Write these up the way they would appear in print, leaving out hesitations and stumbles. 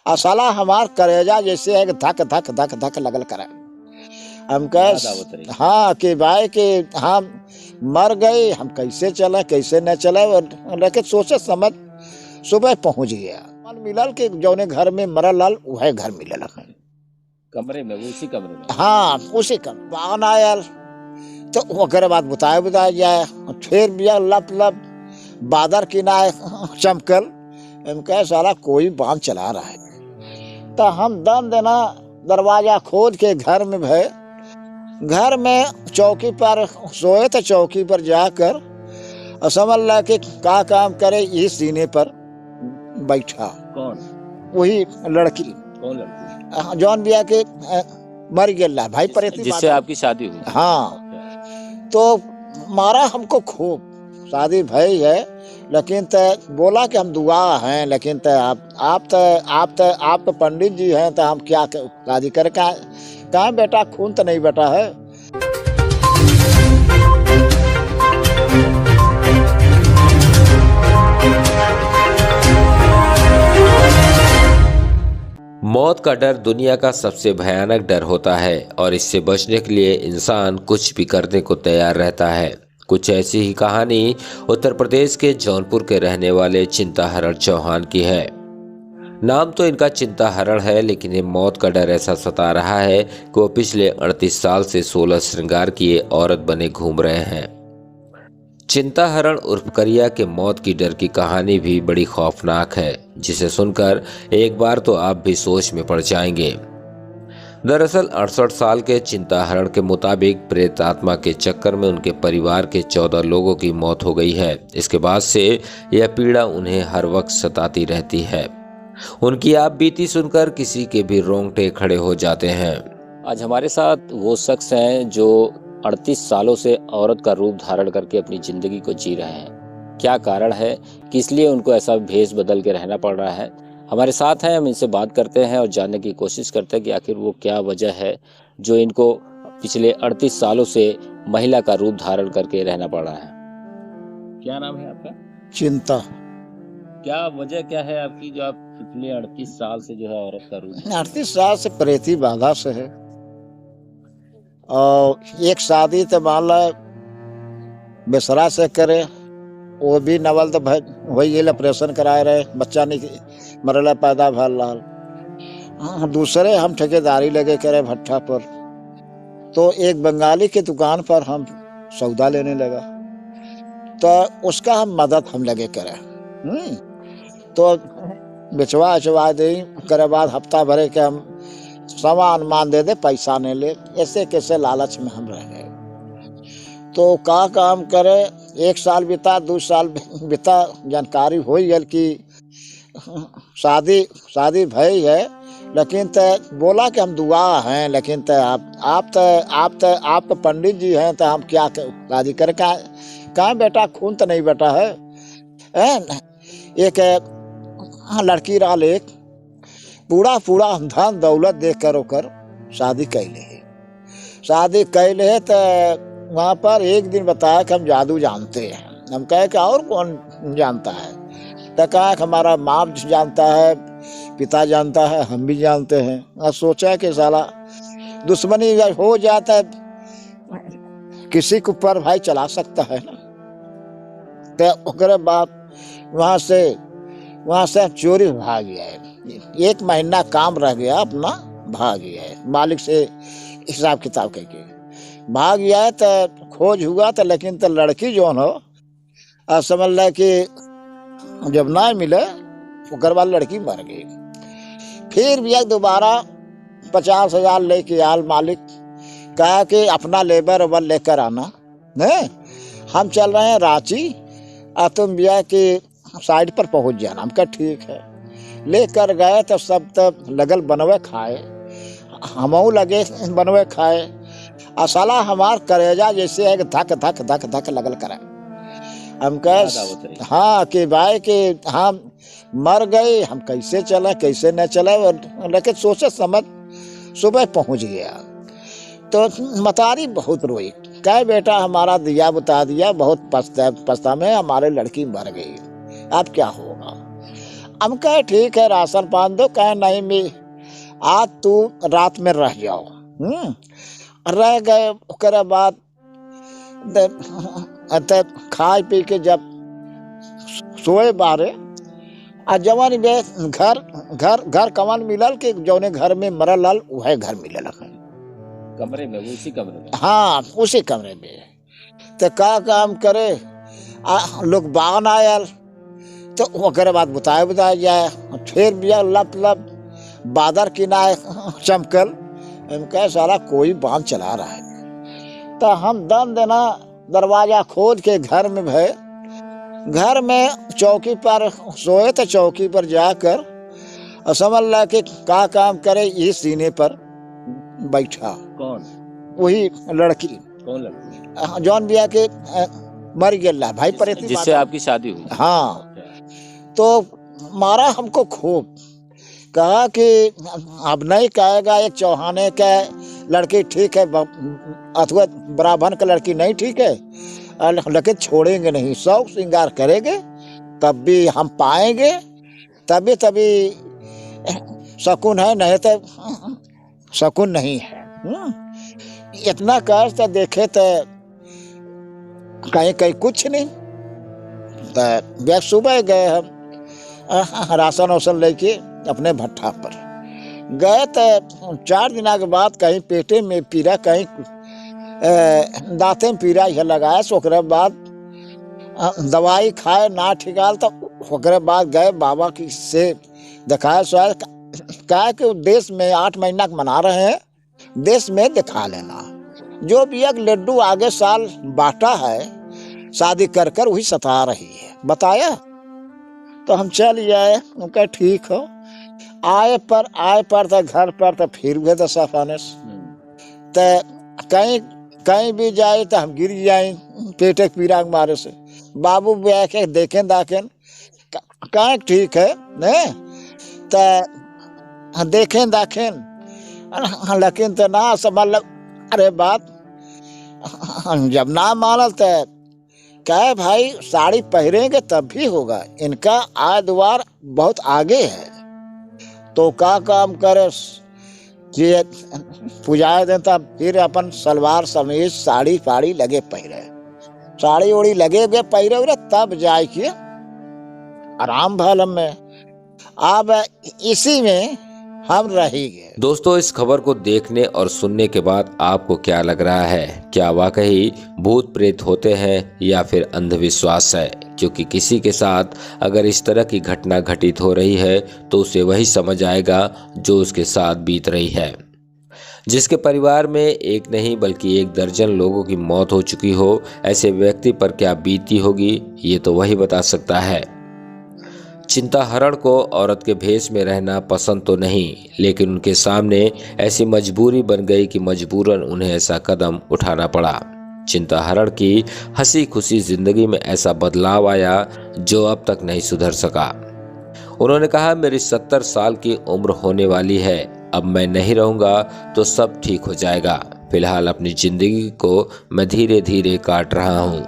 और साला हमार करेजा जैसे है कि धक धक धक धक लगल करे। हम कह हाँ कि भाई कि हम मर गए, हम कैसे चले कैसे न चले, लेकिन सोचे समझ सुबह पहुंच गया। मन मिलल कि जौने घर में मरल लाल वह घर मिलल कमरे में, उसी कमरे में। हाँ उसी का बान आयल तो ओकरे बाद बुताए जाए। फिर भी लप लप बादर किनाए चमकल। हम कहे साला कोई बांध चला रहा है। तो हम दम देना दरवाजा खोद के घर में भय, घर में चौकी पर सोए तो चौकी पर जाकर और समझ ला कि का काम करे, इस सीने पर बैठा। कौन? वही लड़की। कौन लड़की? जौन बिया के मर गया भाई परेती जिससे आपकी शादी हुई? हाँ। तो मारा हमको खूब, शादी भई है लेकिन ते बोला कि हम दुआ हैं, लेकिन ते आप तो पंडित जी हैं, तो हम क्या शादी करे? कहाँ बेटा खून तो नहीं बेटा है। मौत का डर दुनिया का सबसे भयानक डर होता है और इससे बचने के लिए इंसान कुछ भी करने को तैयार रहता है। कुछ ऐसी ही कहानी उत्तर प्रदेश के जौनपुर के रहने वाले चिंताहरण चौहान की है। नाम तो इनका चिंताहरण है, लेकिन ये मौत का डर ऐसा सता रहा है कि वो पिछले 38 साल से 16 श्रृंगार किए औरत बने घूम रहे हैं। चिंताहरण उर्फ करिया के मौत की डर की कहानी भी बड़ी खौफनाक है, जिसे सुनकर एक बार तो आप भी सोच में पड़ जाएंगे। दरअसल 68 साल के चिंताहरण के मुताबिक प्रेत आत्मा के चक्कर में उनके परिवार के 14 लोगों की मौत हो गई है। इसके बाद से यह पीड़ा उन्हें हर वक्त सताती रहती है। उनकी आप बीती सुनकर किसी के भी रोंगटे खड़े हो जाते हैं। आज हमारे साथ वो शख्स हैं जो 38 सालों से औरत का रूप धारण करके अपनी जिंदगी को जी रहे हैं। क्या कारण है कि इसलिए उनको ऐसा भेष बदल के रहना पड़ रहा है? हमारे साथ हैं, हम इनसे बात करते हैं और जानने की कोशिश करते हैं कि आखिर वो क्या वजह है जो इनको पिछले 38 सालों से महिला का रूप धारण करके रहना पड़ रहा है। क्या नाम है आपका? चिंता। क्या वजह क्या है आपकी जो आप पिछले 38 साल से जो है औरत का रूप? 38 साल से प्रेती बाधा से है। और एक शादी तो मान लो बेसरा से करे, वो भी नवल तो वही ऑपरेशन कराए रहे, बच्चा नहीं मरला पैदा भर लाल। हाँ, दूसरे हम ठेकेदारी लगे करे भट्ठा पर। तो एक बंगाली की दुकान पर हम सौदा लेने लगा, तो उसका हम मदद हम लगे करे। तो बेचवा दे करे बाद हफ्ता भरे के हम सामान मान दे दे, पैसा नहीं ले, ऐसे कैसे लालच में हम रह गए। तो का काम करे, 1 साल बीता, 2 साल बीता, जानकारी हो गल कि शादी भई है, लेकिन ते बोला कि हम दुआ हैं, लेकिन ते आप तो पंडित जी हैं, तो हम क्या शादी करे? कहाँ बेटा खून तो नहीं बेटा है। एक लड़की रहा, एक पूरा धन दौलत देख कर ओकर शादी कैले है। शादी कैले है तो वहाँ पर एक दिन बताया कि हम जादू जानते हैं। हम कहे कि और कौन जानता है? तो कहा कि हमारा माँ जानता है, पिता जानता है, हम भी जानते हैं। और सोचा कि साला दुश्मनी हो जाता है, किसी के ऊपर भाई चला सकता है ना। तो ओकरे बाद वहाँ से चोरी भाग गया है। 1 महीना काम रह गया अपना, भाग गया है। मालिक से हिसाब किताब करके भाग गया है। तो खोज हुआ तो लेकिन तो लड़की जो हो समझ ल कि जब ना मिले ओकर बाद लड़की मर गई। फिर भी दोबारा 50,000 लेके आल मालिक, कहा कि अपना लेबर वेबर लेकर आना, नहीं हम चल रहे हैं रांची, तुम बिया की साइड पर पहुंच जाना। हम कहा ठीक है। लेकर गए तो सब तब लगल बनवे खाए, हमऊ लगे बनवे खाए। और साला हमार करेजा जैसे है कि धक धक धक धक लगल करे। हम कहे हाँ कि भाई कि हम मर गए, हम कैसे चले कैसे न चले, लेकिन सोचे समझ सुबह पहुंच गया। तो मतारी बहुत रोई, कहे बेटा हमारा दिया बता दिया, बहुत पछता में हमारे लड़की मर गई, अब क्या होगा? हम कहे ठीक है राशन पान दो, कहे नहीं मैं आज तू रात में रह जाओ। रह गए, ओकरे बाद खाए पी के जब सोए बारे आ जवान में घर घर घर कवन मिलल के जौने घर में मरल हल वह घर मिलल। कमरे में, उसी कमरे में? हाँ उसी कमरे में। तो का काम करे लोग बागन आयल तो ओकरे बाद बुताए जाए, फिर भी लप लप बादर किनाए चमकल, कहे सारा कोई बांध चला रहा है। तो हम दम देना दरवाजा खोल के घर में भय, घर में चौकी पर सोए तो चौकी पर जाकर और समझ ला कि का काम करे ये सीने पर बैठा। कौन? वही लड़की। कौन लड़की? जौन बिया के मर गया भाई पर जिससे आपकी शादी हुई? हाँ। तो मारा हमको खूब, कहा कि अब नहीं कहेगा एक चौहाने का लड़की ठीक है अथवा ब्राह्मण का लड़की नहीं ठीक है, लेकिन छोड़ेंगे नहीं, शौक श्रृंगार करेंगे तब भी हम पाएंगे, तभी तभी शकुन है, नहीं तो शकुन नहीं है। इतना कर तो देखे तो कहीं कहीं कुछ नहीं। तो सुबह गए हम राशन वासन लेके अपने भट्ठा पर गए, तो 4 दिन के बाद कहीं पेटे में पीड़ा, कहीं दांते में पीड़ा यह लगाया। सो ओकरे बाद दवाई खाए ना ठिकाल, तो ओकरे बाद गए बाबा की से दिखाया। शायद कहा कि देश में 8 महीना मना रहे हैं, देश में दिखा लेना। जो भी एक लड्डू आगे साल बांटा है शादी कर कर वही सता रही है, बताया। तो हम चल आए, उनका ठीक हो। आए पर तो घर पर तो फिर भी तो सफाने तो कहीं भी जाए तो हम गिर जाए पेटे पीड़ा के मारे से। बाबू के देखें दाखें कहीं ठीक है नहीं तो देखें दाखें, लेकिन तो ना समझ। अरे बात जब ना मानल तो क्या भाई साड़ी पहनेंगे तब भी होगा, इनका आय द्वार बहुत आगे है। तो का काम करे पूजाए देता, फिर अपन सलवार समीज साड़ी फाड़ी लगे पहरे, साड़ी ओड़ी लगे गए पहरे उरे, तब जाए के आराम भल में। अब इसी में हम रहेंगे। दोस्तों, इस खबर को देखने और सुनने के बाद आपको क्या लग रहा है? क्या वाकई भूत प्रेत होते हैं या फिर अंधविश्वास है? क्योंकि किसी के साथ अगर इस तरह की घटना घटित हो रही है तो उसे वही समझ आएगा जो उसके साथ बीत रही है। जिसके परिवार में एक नहीं बल्कि 1 दर्जन लोगों की मौत हो चुकी हो, ऐसे व्यक्ति पर क्या बीती होगी ये तो वही बता सकता है। चिंताहरण को औरत के भेष में रहना पसंद तो नहीं, लेकिन उनके सामने ऐसी मजबूरी बन गई कि मजबूरन उन्हें ऐसा कदम उठाना पड़ा। चिंताहरण की हंसी खुशी जिंदगी में ऐसा बदलाव आया जो अब तक नहीं सुधर सका। उन्होंने कहा, मेरी 70 साल की उम्र होने वाली है, अब मैं नहीं रहूंगा तो सब ठीक हो जाएगा। फिलहाल अपनी जिंदगी को मैं धीरे धीरे काट रहा हूँ।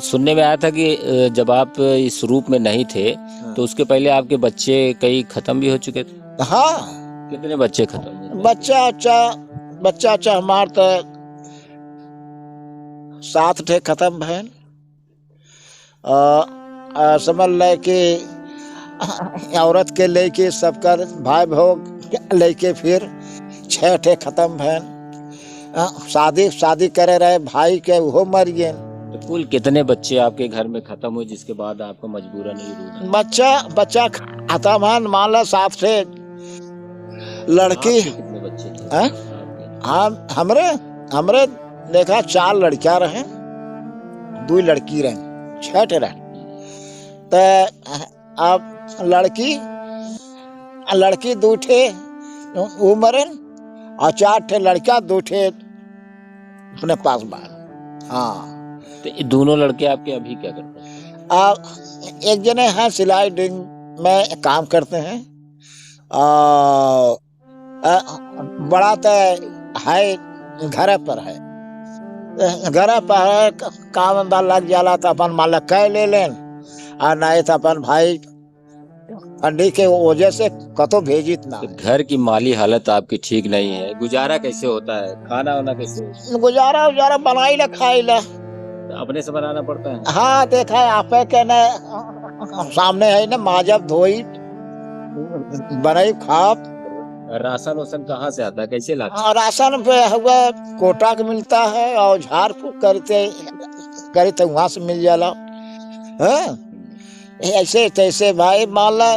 सुनने में आया था कि जब आप इस रूप में नहीं थे तो उसके पहले आपके बच्चे कई खत्म भी हो चुके थे। हाँ। कितने बच्चे खत्म हुए? बच्चा अच्छा हमार तो 7 ठे खत्म भैन। समझ ले कि औरत के लेके सबका भाई भोग लेके फिर 6 ठे खत्म भैन। शादी करे रहे भाई के वो मर गए। तो कुल कितने बच्चे आपके घर में खत्म हुए जिसके बाद आपको मजबूरन ये रूप? बच्चा खत्म है, मान लो 7 ठे लड़की। कितने बच्चे थे? हमरे देखा 4 लड़कियां रहे, 2 लड़की रहे, 6 ठे रहे। तो अब लड़की 2 ठे उम्र और 4 ठे लड़का 2 ठे अपने पास बाहर। हाँ। तो ये दोनों लड़के आपके अभी क्या करते हैं? एक जने हैं सिलाई ड्रिंग में काम करते हैं, और बड़ा तो है घर पर है, काम धंधा लग जाला तो अपन मालिक कह ले लेन, और नहीं तो अपन भाई ठंडी के वजह से कतो भेजित ना। तो घर की माली हालत आपकी ठीक नहीं है, गुजारा कैसे होता है, खाना वाना कैसे? गुजारा उजारा बनाई ला खाई ला। अपने से बनाना पड़ता है? हाँ देखा है आपे के न सामने है न, माजब धोई बनाई खाप। राशन वासन कहाँ से आता है, कैसे लाते? हाँ, राशन पे हुआ कोटा के मिलता है और झाड़ फूक करते वहां से मिल जाला। हाँ? ऐसे तैसे भाई मान ला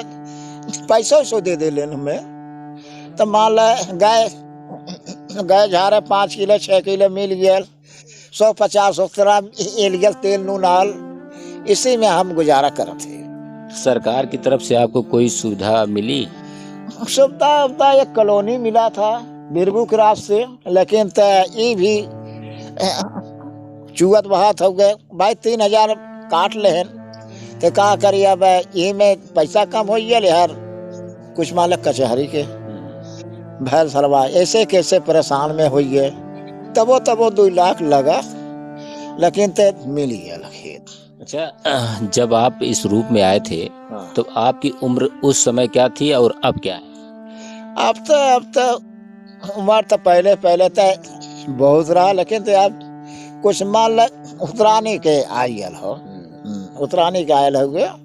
पैसा सो दे दे लेने में, तो मान ला गाय झारे 5 किलो 6 किलो मिल गया, 150 उतरा एल गया तेल नूनाल, इसी में हम गुजारा करते हैं। सरकार की तरफ से आपको कोई सुविधा मिली? सुविधा एक कॉलोनी मिला था बिरबू के रात से, लेकिन ये भी चुअत बहुत हो गए भाई। 3000 काट ले तो का करिए, अब ये में पैसा कम हो गया यार, कुछ मालक कचहरी के भैल सरवा ऐसे कैसे परेशान में हो गए। तबो 2 लाख लगा, लेकिन ते मिल गया खेत। अच्छा, जब आप इस रूप में आए थे हाँ। तो आपकी उम्र उस समय क्या थी और अब क्या है? अब तो उम्र तो पहले तो बहुत रहा, लेकिन तो अब कुछ मान ल उतराने के आयल हो, उतराने के आयल हो गया।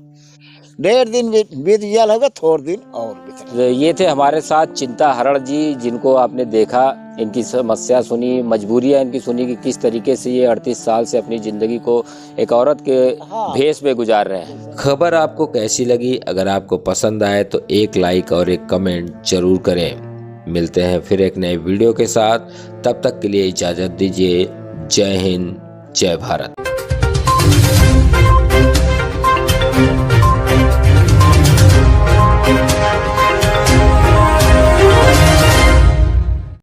1.5 दिन बीत गया होगा, थोड़े दिन और बीत। ये थे हमारे साथ चिंता हरण जी, जिनको आपने देखा, इनकी समस्या सुनी, मजबूरियां इनकी सुनी कि किस तरीके से ये 38 साल से अपनी जिंदगी को एक औरत के भेष में गुजार रहे हैं। खबर आपको कैसी लगी? अगर आपको पसंद आए तो एक लाइक और एक कमेंट जरूर करें। मिलते हैं फिर एक नए वीडियो के साथ, तब तक के लिए इजाजत दीजिए। जय हिंद, जय भारत।